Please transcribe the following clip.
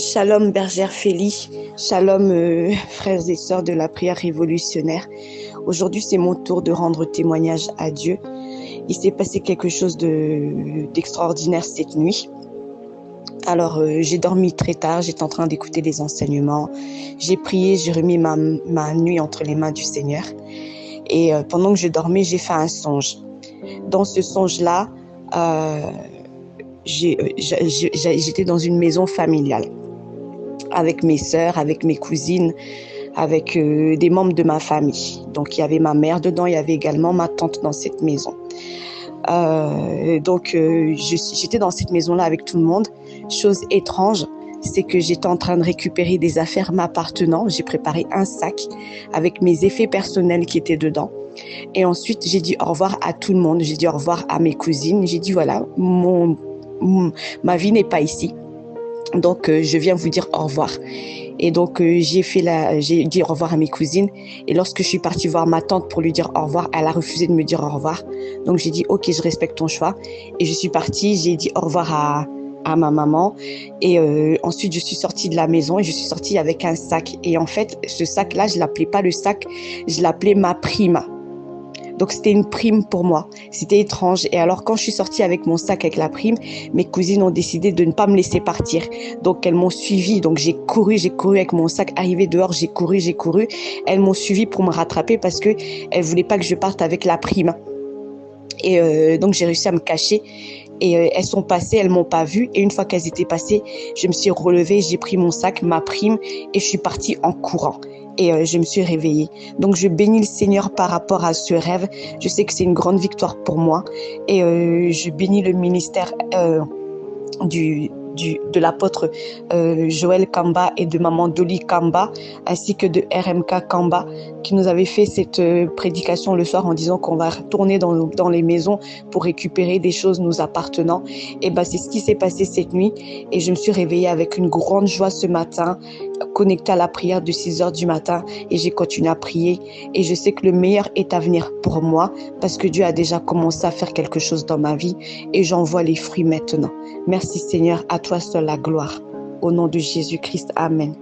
Shalom bergère Félie, shalom frères et sœurs de la prière révolutionnaire. Aujourd'hui c'est mon tour de rendre témoignage à Dieu. Il s'est passé quelque chose d'extraordinaire cette nuit. Alors j'ai dormi très tard, j'étais en train d'écouter les enseignements. J'ai prié, j'ai remis ma nuit entre les mains du Seigneur. Et pendant que je dormais, j'ai fait un songe. Dans ce songe-là, j'étais dans une maison familiale avec mes sœurs, avec mes cousines, avec des membres de ma famille. Donc il y avait ma mère dedans, il y avait également ma tante dans cette maison. J'étais dans cette maison-là avec tout le monde. Chose étrange, c'est que j'étais en train de récupérer des affaires m'appartenant. J'ai préparé un sac avec mes effets personnels qui étaient dedans. Et ensuite, j'ai dit au revoir à tout le monde. J'ai dit au revoir à mes cousines. J'ai dit voilà, ma vie n'est pas ici. Donc, je viens vous dire au revoir. Et donc, j'ai dit au revoir à mes cousines. Et lorsque je suis partie voir ma tante pour lui dire au revoir, elle a refusé de me dire au revoir. Donc, j'ai dit, OK, je respecte ton choix. Et je suis partie, j'ai dit au revoir à ma maman. Et ensuite, je suis sortie de la maison et je suis sortie avec un sac. Et en fait, ce sac-là, je l'appelais pas le sac, je l'appelais ma prime. Donc, c'était une prime pour moi. C'était étrange. Et alors, quand je suis sortie avec mon sac, avec la prime, mes cousines ont décidé de ne pas me laisser partir. Donc, elles m'ont suivie. Donc, j'ai couru avec mon sac. Arrivé dehors, j'ai couru. Elles m'ont suivie pour me rattraper parce que elles voulaient pas que je parte avec la prime. Et donc, j'ai réussi à me cacher. Et elles sont passées, elles m'ont pas vue. Et une fois qu'elles étaient passées, je me suis relevée, j'ai pris mon sac, ma prime, et je suis partie en courant. Et je me suis réveillée. Donc, je bénis le Seigneur par rapport à ce rêve. Je sais que c'est une grande victoire pour moi. Et je bénis le ministère de l'apôtre Joël Kamba et de maman Dolly Kamba, ainsi que de RMK Kamba, qui nous avait fait cette prédication le soir en disant qu'on va retourner dans les maisons pour récupérer des choses nous appartenant. Et c'est ce qui s'est passé cette nuit. Et je me suis réveillée avec une grande joie ce matin, connectée à la prière de 6h du matin, et j'ai continué à prier. Et je sais que le meilleur est à venir pour moi, parce que Dieu a déjà commencé à faire quelque chose dans ma vie, et j'en vois les fruits maintenant. Merci Seigneur, à toi seul la gloire. Au nom de Jésus-Christ, Amen.